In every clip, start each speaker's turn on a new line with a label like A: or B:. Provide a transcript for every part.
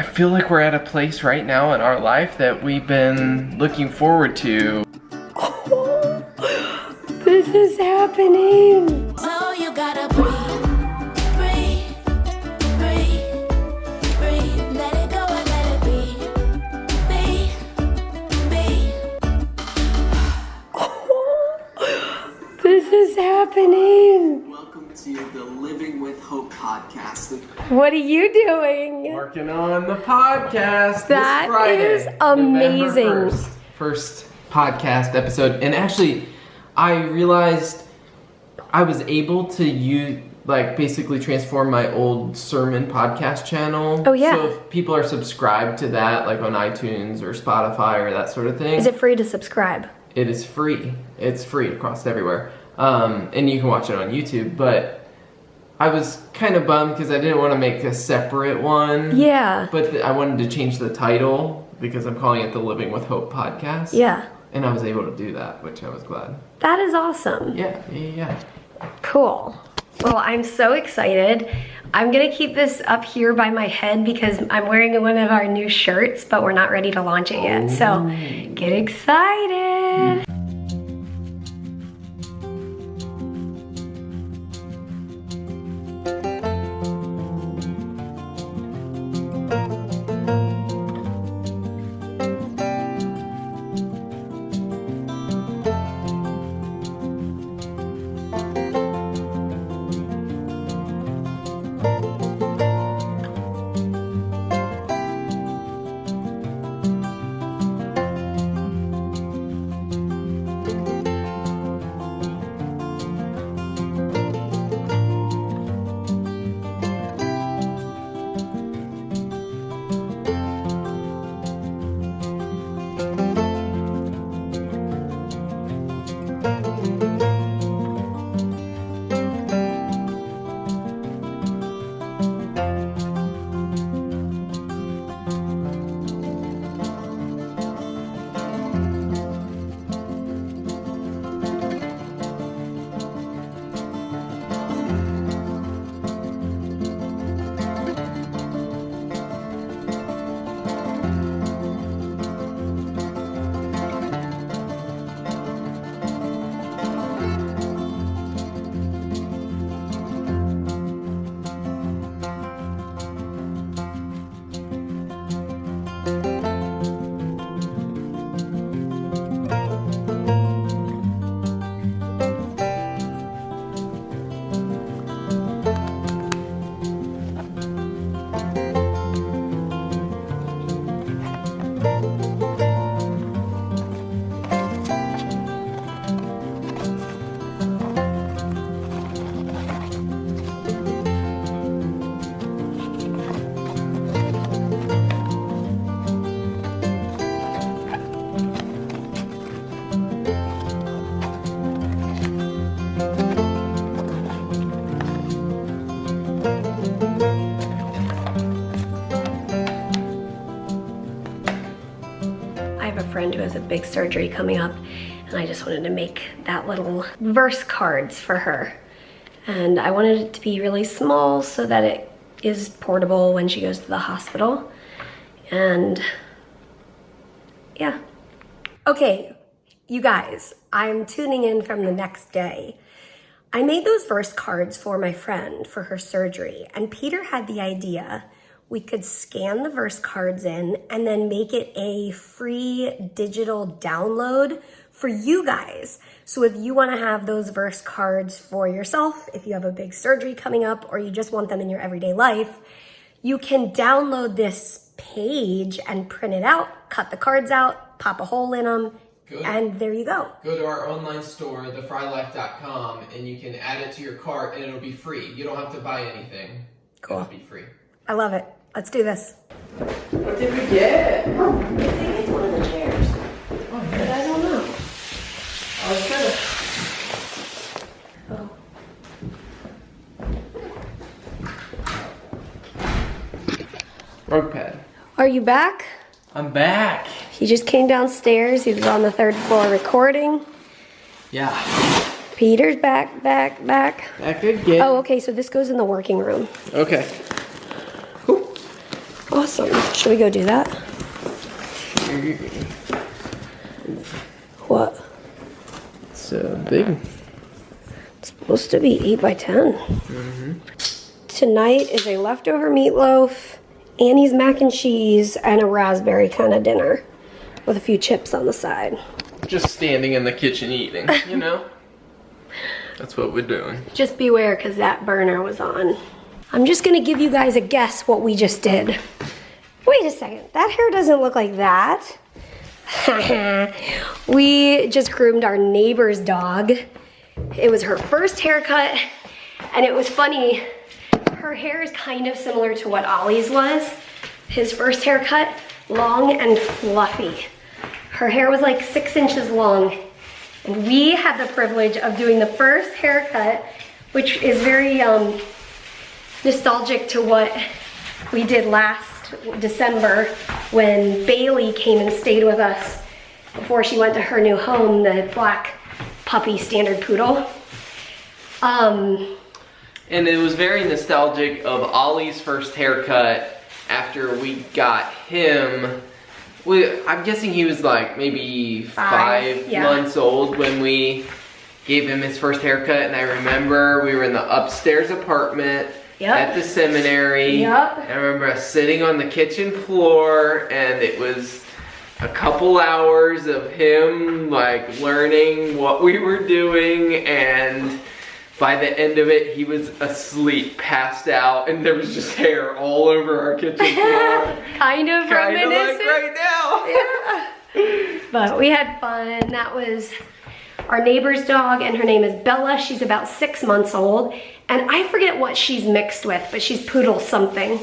A: I feel like we're at a place right now in our life that we've been looking forward to.
B: Oh, this is happening.
C: So you gotta breathe, breathe, breathe, breathe. Let it go and let it be, be.
B: Oh, this is happening.
A: Welcome to the Living with Hope podcast.
B: What are you doing?
A: Working on the podcast
B: That
A: this Friday,
B: is amazing.
A: November 1st. First podcast episode. And actually, I realized I was able to use, like, basically transform my old sermon podcast channel.
B: Oh, yeah.
A: So if people are subscribed to that, like on iTunes or Spotify or that sort of thing.
B: Is it free to subscribe?
A: It is free. It's free across everywhere. And you can watch it on YouTube, but I was kind of bummed because I didn't want to make a separate one.
B: Yeah.
A: But I wanted to change the title because I'm calling it the Living with Hope podcast.
B: Yeah.
A: And I was able to do that, which I was glad.
B: That is awesome.
A: Yeah.
B: Cool. Well, I'm so excited. I'm gonna keep this up here by my head because I'm wearing one of our new shirts, but we're not ready to launch it yet. So get excited. Friend who has a big surgery coming up, and I just wanted to make that little verse cards for her, and I wanted it to be really small so that it is portable when she goes to the hospital. And yeah. Okay, you guys, I'm tuning in from the next day. I made those verse cards for my friend for her surgery, and Peter had the idea we could scan the verse cards in and then make it a free digital download for you guys. So if you want to have those verse cards for yourself, if you have a big surgery coming up, or you just want them in your everyday life, you can download this page and print it out, cut the cards out, pop a hole in them, and there you go.
A: Go to our online store, thefreylife.com, and you can add it to your cart and it'll be free. You don't have to buy anything.
B: Cool.
A: It'll be free.
B: I love it. Let's do this.
A: What did we get?
B: I think it's one of the chairs.
A: Oh,
B: But I don't know.
A: I was gonna...
B: Oh.
A: Rug pad.
B: Are you back?
A: I'm back.
B: He just came downstairs. He was on the 3rd floor recording.
A: Yeah.
B: Peter's back.
A: Back again.
B: Oh, okay, so this goes in the working room.
A: Okay. Cool.
B: Awesome. Should we go do that? What?
A: It's big.
B: It's supposed to be 8 by 10. Tonight is a leftover meatloaf, Annie's mac and cheese, and a raspberry kind of dinner with a few chips on the side.
A: Just standing in the kitchen eating, you know? That's what we're doing.
B: Just beware, because that burner was on. I'm just gonna give you guys a guess what we just did. Wait a second, that hair doesn't look like that. We just groomed our neighbor's dog. It was her first haircut, and it was funny. Her hair is kind of similar to what Ollie's was. His first haircut, long and fluffy. Her hair was like 6 inches long. And we had the privilege of doing the first haircut, which is very nostalgic to what we did last December when Bailey came and stayed with us before she went to her new home, the black puppy standard poodle.
A: And it was very nostalgic of Ollie's first haircut after we got him. I'm guessing he was like maybe five months old when we gave him his first haircut. And I remember we were in the upstairs apartment at the seminary. And I remember us sitting on the kitchen floor, and it was a couple hours of him like learning what we were doing, and by the end of it, he was asleep, passed out, and there was just hair all over our kitchen floor.
B: Kind of reminiscent.
A: Like right now.
B: Yeah. But we had fun. That was our neighbor's dog, and her name is Bella. She's about 6 months old, and I forget what she's mixed with, but she's poodle something.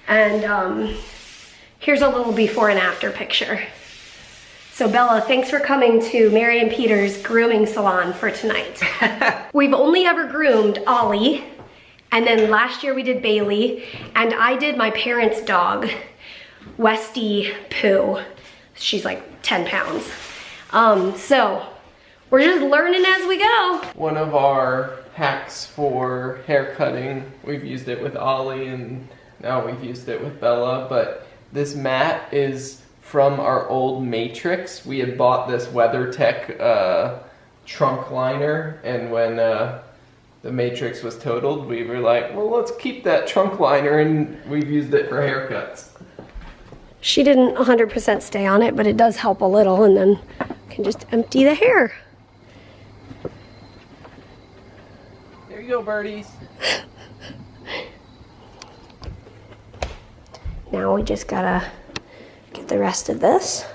B: And here's a little before and after picture. So Bella, thanks for coming to Mary and Peter's grooming salon for tonight. We've only ever groomed Ollie, and then last year we did Bailey, and I did my parents' dog, Westy Pooh. She's like 10 pounds. So we're just learning as we go.
A: One of our hacks for hair cutting, we've used it with Ollie, and now we've used it with Bella, but this mat is from our old Matrix. We had bought this WeatherTech trunk liner, and when the Matrix was totaled, we were like, well, let's keep that trunk liner, and we've used it for haircuts.
B: She didn't 100% stay on it, but it does help a little, and then you can just empty the hair.
A: There you go, birdies.
B: Now we just gotta get the rest of this.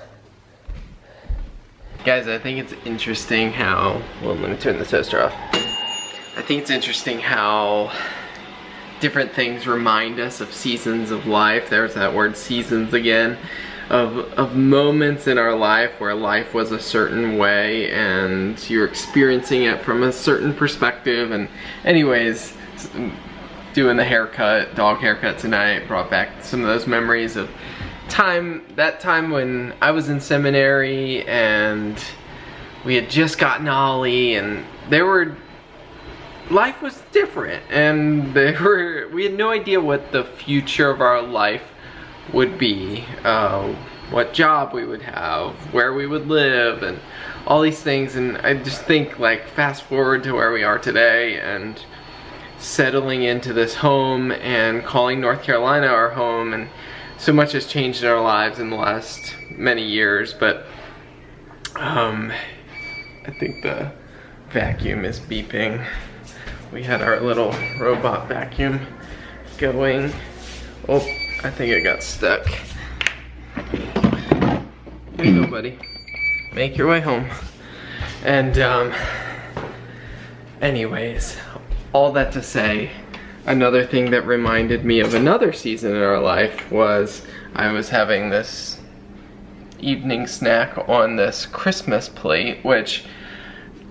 A: Guys, I think it's interesting how, well, let me turn the toaster off. I think it's interesting how different things remind us of seasons of life. There's that word seasons again. Of moments in our life where life was a certain way and you're experiencing it from a certain perspective. And anyways, doing the haircut, dog haircut tonight, brought back some of those memories of that time when I was in seminary and we had just gotten Ollie, and life was different, and we had no idea what the future of our life would be, what job we would have, where we would live, and all these things. And I just think, like, fast forward to where we are today and settling into this home and calling North Carolina our home, and so much has changed in our lives in the last many years. But I think the vacuum is beeping. We had our little robot vacuum going. Oh, I think it got stuck. Here you go, buddy. Make your way home. And anyways, all that to say, another thing that reminded me of another season in our life was I was having this evening snack on this Christmas plate, which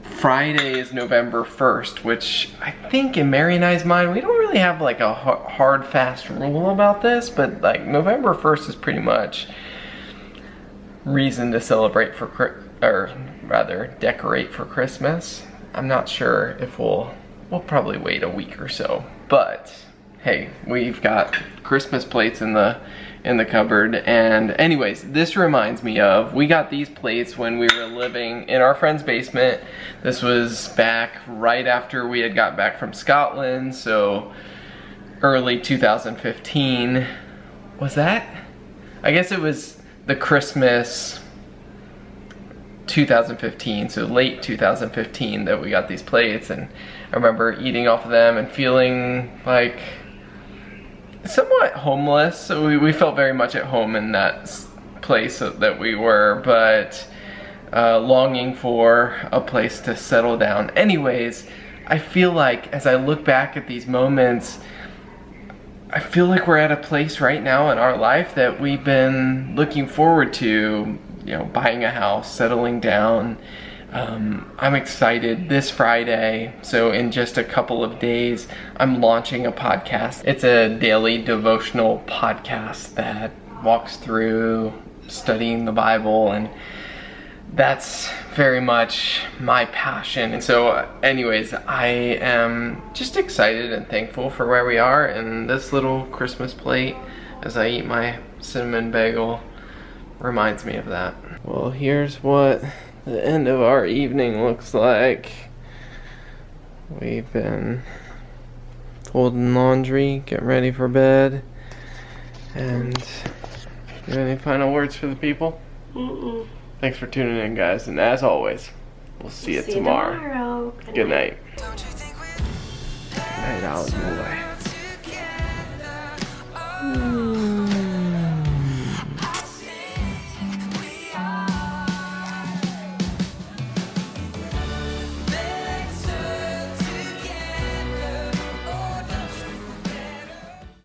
A: Friday is November 1st, which I think in Mary and I's mind, we don't really have like a hard, fast rule about this, but like November 1st is pretty much reason to celebrate or rather decorate for Christmas. I'm not sure if we'll probably wait a week or so, but hey, we've got Christmas plates in the in the cupboard. And anyways, this reminds me of, we got these plates when we were living in our friend's basement. This was back right after we had got back from Scotland, so early 2015. Was that? I guess it was the Christmas 2015, so late 2015 that we got these plates, and I remember eating off of them and feeling like somewhat homeless. So we felt very much at home in that place that we were, but longing for a place to settle down. Anyways, I feel like as I look back at these moments, I feel like we're at a place right now in our life that we've been looking forward to, you know, buying a house, settling down. I'm excited. This Friday, so in just a couple of days, I'm launching a podcast. It's a daily devotional podcast that walks through studying the Bible, and that's very much my passion. And so anyways, I am just excited and thankful for where we are, and this little Christmas plate as I eat my cinnamon bagel reminds me of that. Well, here's what the end of our evening looks like. We've been folding laundry, getting ready for bed, and you have any final words for the people?
B: Mm-mm.
A: Thanks for tuning in, guys, and as always, we'll see you tomorrow. Good night. Good night, Alice.